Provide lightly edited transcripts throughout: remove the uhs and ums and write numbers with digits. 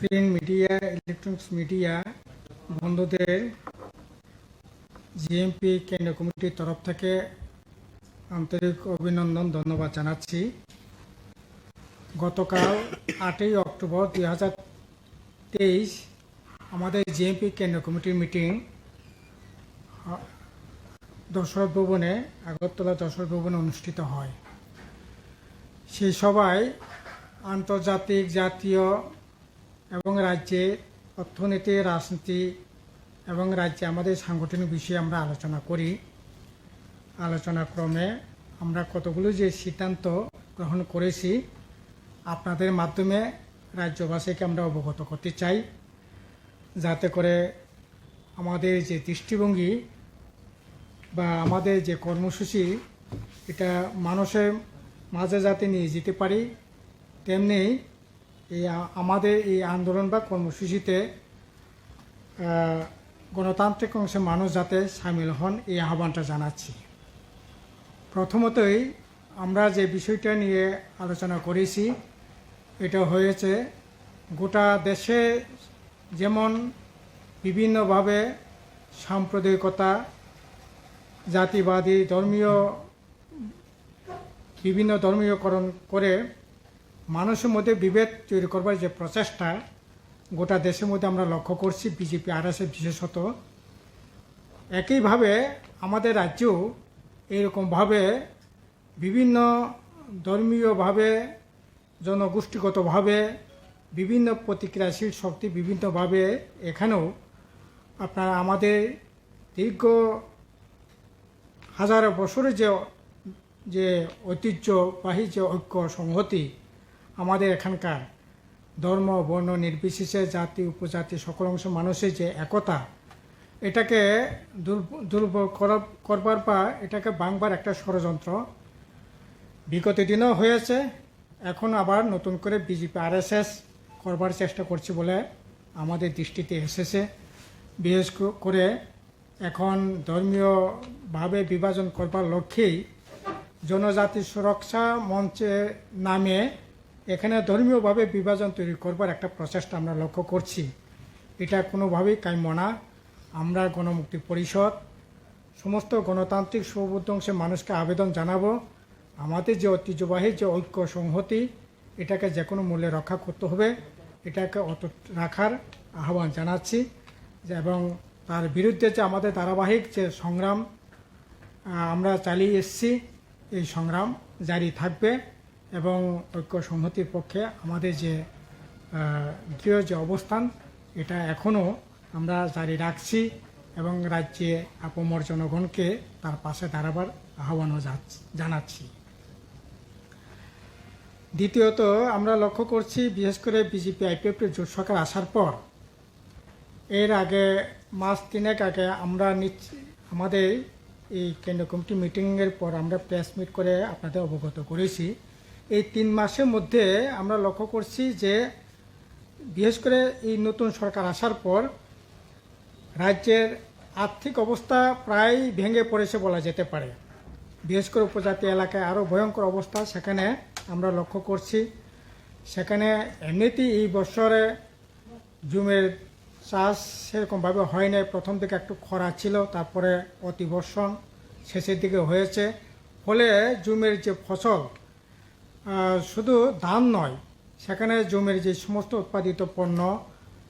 Print media, electronics media বন্ধুদের GMP কেন্দ্রীয় কমিটির তরফ থেকে আন্তরিক অভিনন্দন, ধন্যবাদ জানাচ্ছি। গতকাল 8ই অক্টোবর 2023 আমাদের জিএমপি কেন্দ্রীয় কমিটির মিটিং দশরথ ভবনে, আগরতলা দশরথ ভবনে অনুষ্ঠিত হয়। সেই সভায় আন্তর্জাতিক, জাতীয় এবং রাজ্যে অর্থনীতি, রাজনীতি এবং রাজ্যে আমাদের সাংগঠনিক বিষয়ে আমরা আলোচনা করি। আলোচনাক্রমে আমরা কতগুলো যে সিদ্ধান্ত গ্রহণ করেছি আপনাদের মাধ্যমে রাজ্যবাসীকে আমরা অবগত করতে চাই, যাতে করে আমাদের যে দৃষ্টিভঙ্গি বা আমাদের যে কর্মসূচি এটা মানুষের মাঝে যাতে নিয়ে যেতে পারি, তেমনি আমাদের এই আন্দোলন বা কর্মসূচিতে গণতান্ত্রিক অংশে মানুষ যাতে সামিল হন, এই আহ্বানটা জানাচ্ছি। প্রথমতই আমরা যে বিষয়টা নিয়ে আলোচনা করেছি এটা হয়েছে গোটা দেশে যেমন বিভিন্নভাবে সাম্প্রদায়িকতা, জাতিবাদী, বিভিন্ন ধর্মীয়করণ করে মানুষের মধ্যে বিভেদ তৈরি করবার যে প্রচেষ্টা গোটা দেশের মধ্যে আমরা লক্ষ্য করছি, বিজেপি আরএসএস বিশেষত। একইভাবে আমাদের রাজ্যেও এইরকমভাবে বিভিন্ন ধর্মীয়ভাবে, জনগোষ্ঠীগতভাবে বিভিন্ন প্রতিক্রিয়াশীল শক্তি বিভিন্নভাবে এখানেও আপনার আমাদের দীর্ঘ হাজার বছরের যে ঐতিহ্যবাহী যে ঐক্য সংহতি, আমাদের এখানকার ধর্ম বর্ণ নির্বিশেষে, জাতি উপজাতি সকল অংশ মানুষের যে একতা, এটাকে দুর্বল করবার বা এটাকে ভাঙবার একটা ষড়যন্ত্র বিগত দিনেও হয়েছে। এখন আবার নতুন করে বিজেপি আরএসএস করবার চেষ্টা করছে বলে আমাদের দৃষ্টিতে এসেছে। বিশেষ করে এখন ধর্মীয়ভাবে বিভাজন করবার লক্ষ্যেই জনজাতি সুরক্ষা মঞ্চের নামে এখানে ধর্মীয়ভাবে বিভাজন তৈরি করবার একটা প্রচেষ্টা আমরা লক্ষ্য করছি। এটা কোনোভাবেই কাম্য না। আমরা গণমুক্তি পরিষদ সমস্ত গণতান্ত্রিক সৌবদ্ধ অংশের মানুষকে আবেদন জানাবো, আমাদের যে ঐতিহ্যবাহী যে ঐক্য সংহতি, এটাকে যে কোনো মূল্যে রক্ষা করতে হবে, এটাকে অটুট রাখার আহ্বান জানাচ্ছি। এবং তার বিরুদ্ধে যে আমাদের ধারাবাহিক যে সংগ্রাম আমরা চালিয়ে এসেছি, এই সংগ্রাম জারি থাকবে এবং ঐক্য সংহতির পক্ষে আমাদের যে দৃঢ় যে অবস্থান এটা এখনও আমরা জারি রাখছি এবং রাজ্যে আপামর জনগণকে তার পাশে দাঁড়াবার আহ্বানও জানাচ্ছি। দ্বিতীয়ত, আমরা লক্ষ্য করছি বিশেষ করে বিজেপি আইপিএফ জোট সরকার আসার পর, এর আগে মাস 3 আগে আমরা আমাদের এই কেন্দ্রীয় কমিটি মিটিংয়ের পর আমরা প্রেস মিট করে আপনাদের অবগত করেছি। এই 3 মাসের মধ্যে আমরা লক্ষ্য করছি যে বিশেষ করে এই নতুন সরকার আসার পর রাজ্যের আর্থিক অবস্থা প্রায় ভেঙে পড়েছে বলা যেতে পারে। বিশেষ করে উপজাতি এলাকায় আরও ভয়ঙ্কর অবস্থা সেখানে আমরা লক্ষ্য করছি। সেখানে এমনিতেই এই বছরে জুমের চাষ সেরকমভাবে হয় নাই। প্রথম দিকে একটু খরা ছিল, তারপরে অতিবর্ষণ শেষের দিকে হয়েছে। ফলে জুমের যে ফসল, শুধু ধান নয়, সেখানে জমির যে সমস্ত উৎপাদিত পণ্য,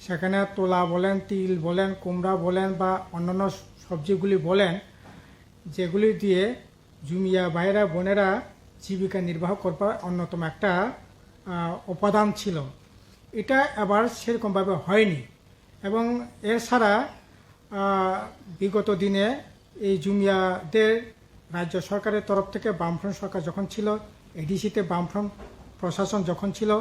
সেখানে তোলা বলেন, তিল বলেন, কুমড়া বলেন বা অন্যান্য সবজিগুলি বলেন, যেগুলি দিয়ে জুমিয়া ভাইরা বোনেরা জীবিকা নির্বাহ করবার অন্যতম একটা উপাদান ছিল। এটা এবার সেরকমভাবে হয়নি। এবং এছাড়া বিগত দিনে এই জুমিয়াদের রাজ্য সরকারের তরফ থেকে, বামফ্রন্ট সরকার যখন ছিল, এডিসিতে বামফ্রন্ট প্রশাসন যখন ছিল,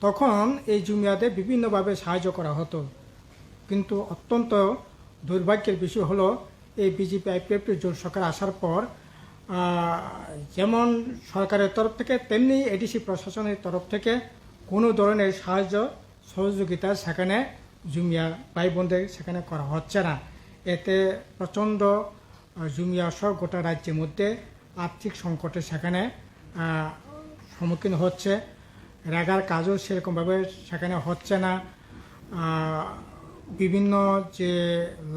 তখন এই জুমিয়াদের বিভিন্নভাবে সাহায্য করা হতো। কিন্তু অত্যন্ত দুর্ভাগ্যের বিষয় হলো এই বিজেপি আইপিএফ জোট সরকার আসার পর যেমন সরকারের তরফ থেকে তেমনি এডিসি প্রশাসনের তরফ থেকে কোনো ধরনের সাহায্য সহযোগিতা সেখানে জুমিয়া ভাই বোনদের সেখানে করা হচ্ছে না। এতে প্রচণ্ড জুমিয়া সহ গোটা রাজ্যের মধ্যে আর্থিক সংকটে সেখানে সম্মুখীন হচ্ছে। রেগার কাজও সেরকমভাবে সেখানে হচ্ছে না। বিভিন্ন যে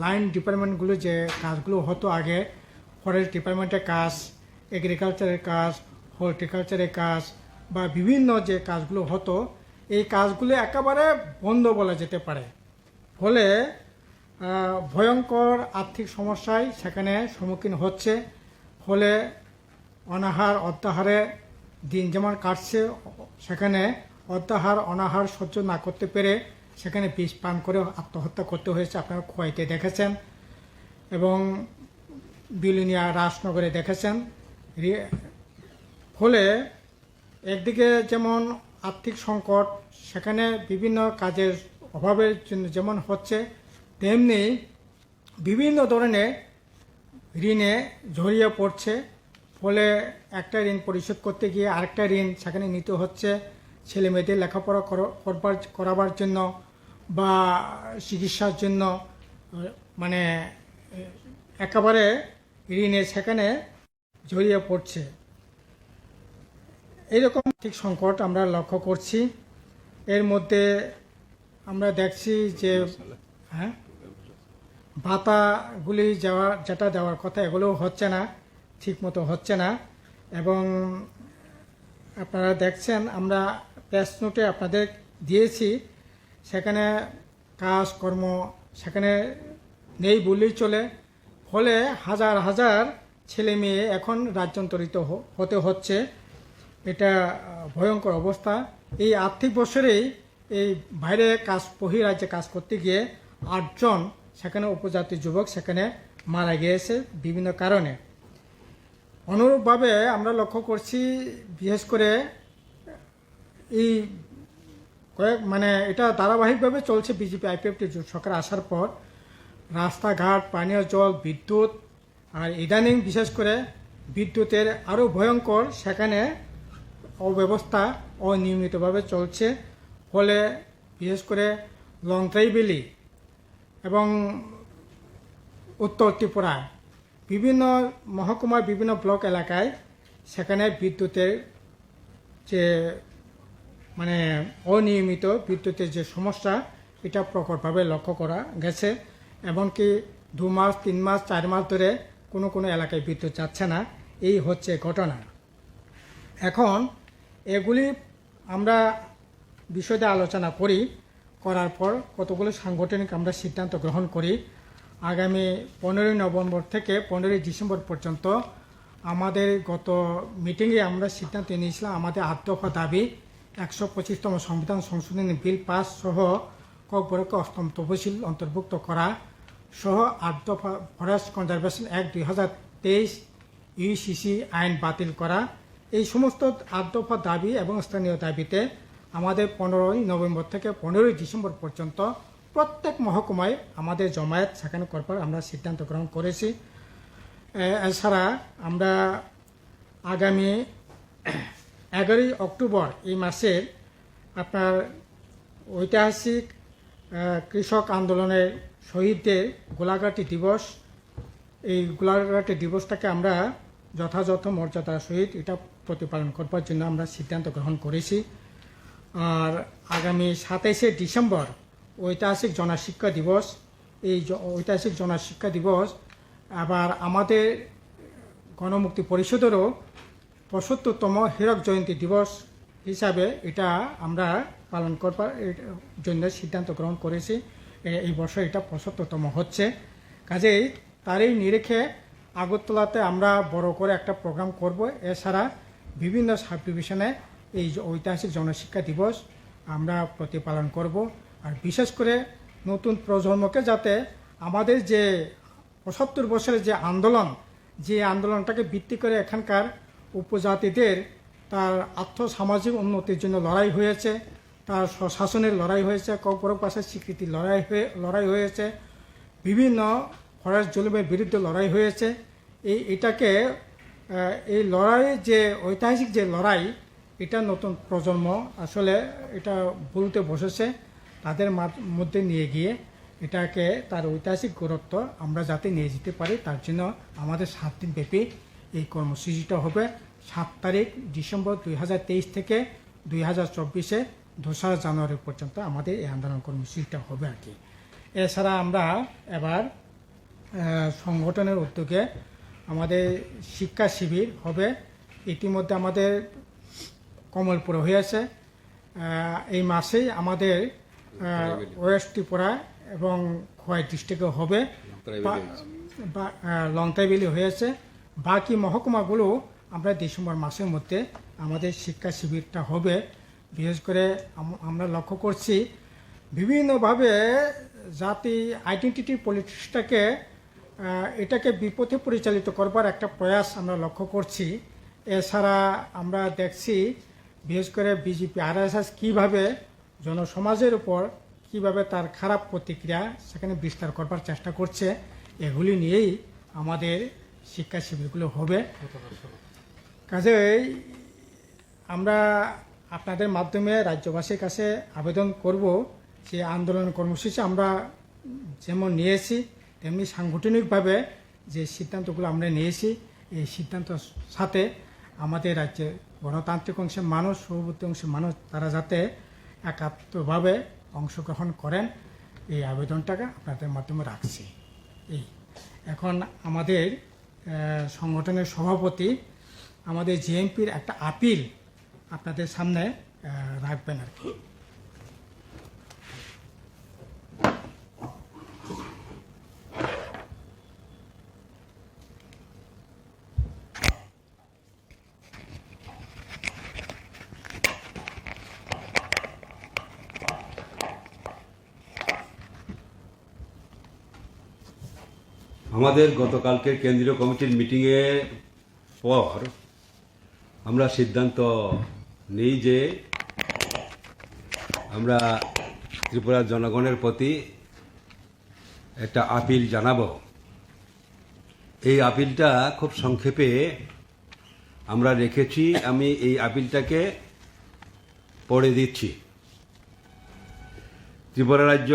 লাইন ডিপার্টমেন্টগুলো যে কাজগুলো হতো আগে, ফরেস্ট ডিপার্টমেন্টের কাজ, এগ্রিকালচারের কাজ, হর্টিকালচারের কাজ বা বিভিন্ন যে কাজগুলো হতো, এই কাজগুলো একেবারে বন্ধ বলা যেতে পারে। ফলে ভয়ঙ্কর আর্থিক সমস্যায় সেখানে সম্মুখীন হচ্ছে। ফলে অনাহার অত্যাহারে দিন যেমন কাটছে, সেখানে অত্যাহার অনাহার সহ্য না করতে পেরে সেখানে বিষ পান করে আত্মহত্যা করতে হয়েছে। আপনারা খোয়াইতে দেখেছেন এবং বিলুনিয়া রাজনগরে দেখেছেন। ফলে একদিকে যেমন আর্থিক সংকট, সেখানে বিভিন্ন কাজের অভাবের জন্য যেমন হচ্ছে, তেমনি বিভিন্ন ধরনের ঋণে জড়িয়ে পড়ছে। ফলে একটা ঋণ পরিশোধ করতে গিয়ে আরেকটা ঋণ সেখানে নিতে হচ্ছে, ছেলে মেয়েদের লেখাপড়া করাবার জন্য বা চিকিৎসার জন্য, মানে একেবারে ঋণে সেখানে জড়িয়ে পড়ছে। এইরকম আর্থিক সংকট আমরা লক্ষ্য করছি। এর মধ্যে আমরা দেখছি যে ভাতাগুলি যেটা দেওয়ার কথা এগুলোও হচ্ছে না, ঠিক মতো হচ্ছে না। এবং আপনারা দেখছেন, আমরা প্রেস নোটে আপনাদের দিয়েছি, সেখানে কাজকর্ম সেখানে নেই বললেই চলে। ফলে হাজার হাজার ছেলে মেয়ে এখন রাজ্যান্তরিত হতে হচ্ছে। এটা ভয়ঙ্কর অবস্থা। এই আর্থিক বছরেই এই বাইরে বহিরাজ্যে কাজ করতে গিয়ে 8 জন সেখানে উপজাতি যুবক সেখানে মারা গিয়েছে বিভিন্ন কারণে। অনুরূপভাবে আমরা লক্ষ্য করছি, বিশেষ করে এই এটা ধারাবাহিকভাবে চলছে বিজেপি আইপিএফটি জোট সরকার আসার পর। রাস্তাঘাট, পানীয় জল, বিদ্যুৎ, আর ইদানিং বিশেষ করে বিদ্যুতের আরও ভয়ঙ্কর সেখানে অব্যবস্থা অনিয়মিতভাবে চলছে। ফলে বিশেষ করে লংথ্রাইবেলি এবং উত্তর ত্রিপুরায় বিভিন্ন মহকুমার বিভিন্ন ব্লক এলাকায় সেখানে বিদ্যুতের যে অনিয়মিত বিদ্যুতের যে সমস্যা, এটা প্রকটভাবে লক্ষ্য করা গেছে। এমনকি 2 মাস, 3 মাস, 4 মাস ধরে কোনো এলাকায় বিদ্যুৎ যাচ্ছে না। এই হচ্ছে ঘটনা। এখন এগুলি আমরা বিষয়ে আলোচনা করার পর কতগুলো সাংগঠনিক আমরা সিদ্ধান্ত গ্রহণ করি। আগামী 15 নভেম্বর থেকে 15 ডিসেম্বর পর্যন্ত আমাদের গত মিটিংয়ে আমরা সিদ্ধান্ত নিয়েছিলাম, আমাদের 8 দফা দাবি 125তম সংবিধান সংশোধনী বিল পাস সহ ককবরকে 8ম তফসিল অন্তর্ভুক্ত করা সহ 8 দফা ফরেস্ট কনজারভেশন অ্যাক্ট 2023 ইউসিসি আইন বাতিল করা, এই সমস্ত 8 দফা দাবি এবং স্থানীয় দাবিতে আমাদের 15 নভেম্বর থেকে 15 ডিসেম্বর পর্যন্ত প্রত্যেক মহকুমায় আমাদের জমায়েত সেখানে করবার আমরা সিদ্ধান্ত গ্রহণ করেছি। এছাড়া আমরা আগামী 11 অক্টোবর এই মাসের আপনার ঐতিহাসিক কৃষক আন্দোলনের শহীদদের গোলাঘাটি দিবস, এই গোলাঘাটি দিবসটাকে আমরা যথাযথ মর্যাদার সহিত এটা প্রতিপালন করবার জন্য আমরা সিদ্ধান্ত গ্রহণ করেছি। আর আগামী 27শে ডিসেম্বর ঐতিহাসিক জনশিক্ষা দিবস, এই ঐতিহাসিক জনশিক্ষা দিবস আবার আমাদের গণমুক্তি পরিষদেরও 75তম হীরক জয়ন্তী দিবস হিসাবে এটা আমরা পালন করবার জন্য সিদ্ধান্ত গ্রহণ করেছি। এই বছর এটা 75তম হচ্ছে। কাজেই তারই নিরিখে আগরতলাতে আমরা বড় করে একটা প্রোগ্রাম করব। এছাড়া বিভিন্ন সাব ডিভিশনে এই ঐতিহাসিক জনশিক্ষা দিবস আমরা প্রতিপালন করব। আর বিশেষ করে নতুন প্রজন্মকে যাতে আমাদের যে 75 বছরের যে আন্দোলনটাকে ভিত্তি করে এখানকার উপজাতিদের তার আর্থসামাজিক উন্নতির জন্য লড়াই হয়েছে, তার স্বশাসনের লড়াই হয়েছে, ককবরক ভাষার স্বীকৃতির লড়াই হয়েছে, বিভিন্ন ফরেস্ট জুলুমের বিরুদ্ধে লড়াই হয়েছে। এই লড়াই যে ঐতিহাসিক যে লড়াই, এটা নতুন প্রজন্ম আসলে এটা বলতে বসেছে, তাদের মধ্যে নিয়ে গিয়ে এটাকে তার ঐতিহাসিক গুরুত্ব আমরা যাতে নিয়ে যেতে পারি, তার জন্য আমাদের 7 দিন ব্যাপী এই কর্মসূচিটা হবে। 7 তারিখ ডিসেম্বর 2023 থেকে 2024 2রা জানুয়ারি পর্যন্ত আমাদের এই আন্দোলন কর্মসূচিটা হবে আর কি। এছাড়া আমরা এবার সংগঠনের উদ্যোগে আমাদের শিক্ষা শিবির হবে। ইতিমধ্যে আমাদের কমলপুরে হয়েছে। এই মাসেই আমাদের ওয়েস্ট ত্রিপুরা এবং খোয়াই ডিস্ট্রিক্টে হবে, লংতাইবিলি হয়েছে। বাকি মহকুমাগুলো আমরা ডিসেম্বর মাসের মধ্যে আমাদের শিক্ষা শিবিরটা হবে। বিশেষ করে আমরা লক্ষ্য করছি বিভিন্নভাবে জাতি আইডেন্টিটি পলিটিক্সটাকে এটাকে বিপথে পরিচালিত করবার একটা প্রয়াস আমরা লক্ষ্য করছি। এছাড়া আমরা দেখছি বিশেষ করে বিজেপি আরএসএস কীভাবে জনসমাজের উপর কীভাবে তার খারাপ প্রতিক্রিয়া সেখানে বিস্তার করবার চেষ্টা করছে। এগুলি নিয়েই আমাদের শিক্ষা শিবিরগুলো হবে। কাজেই আমরা আপনাদের মাধ্যমে রাজ্যবাসীর কাছে আবেদন করব যে আন্দোলন কর্মসূচি আমরা যেমন নিয়েছি তেমনি সাংগঠনিকভাবে যে সিদ্ধান্তগুলো আমরা নিয়েছি এই সিদ্ধান্তের সাথে আমাদের রাজ্যের গণতান্ত্রিক অংশের মানুষ, পূর্ববর্তী অংশের মানুষ তারা যাতে একাত্মভাবে অংশগ্রহণ করেন এই আবেদনটাকে আপনাদের মাধ্যমে রাখছি। এই এখন আমাদের সংগঠনের সভাপতি আমাদের জিএমপির একটা আপিল আপনাদের সামনে রাখবেন আর কি। আমাদের গতকালকের কেন্দ্রীয় কমিটির মিটিংয়ের পর আমরা সিদ্ধান্ত নিই যে আমরা ত্রিপুরার জনগণের প্রতি একটা আপিল জানাবো। এই আপিলটা খুব সংক্ষেপে আমরা রেখেছি, আমি এই আপিলটাকে পড়ে দিচ্ছি। ত্রিপুরা রাজ্য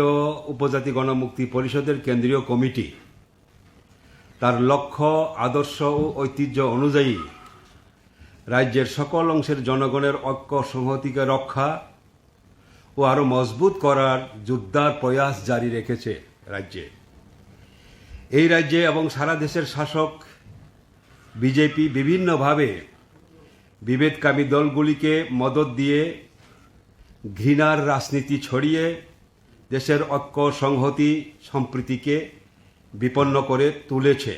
উপজাতি গণমুক্তি পরিষদের কেন্দ্রীয় কমিটি তার লক্ষ্য, আদর্শ ও ঐতিহ্য অনুযায়ী রাজ্যের সকল অংশের জনগণের ঐক্য সংহতিকে রক্ষা ও আরও মজবুত করার জোরদার প্রয়াস জারি রেখেছে রাজ্যে। এই রাজ্যে এবং সারা দেশের শাসক বিজেপি বিভিন্নভাবে বিভেদকামী দলগুলিকে মদত দিয়ে ঘৃণার রাজনীতি ছড়িয়ে দেশের ঐক্য সংহতি সম্প্রীতিকে বিপন্ন করে তুলেছে।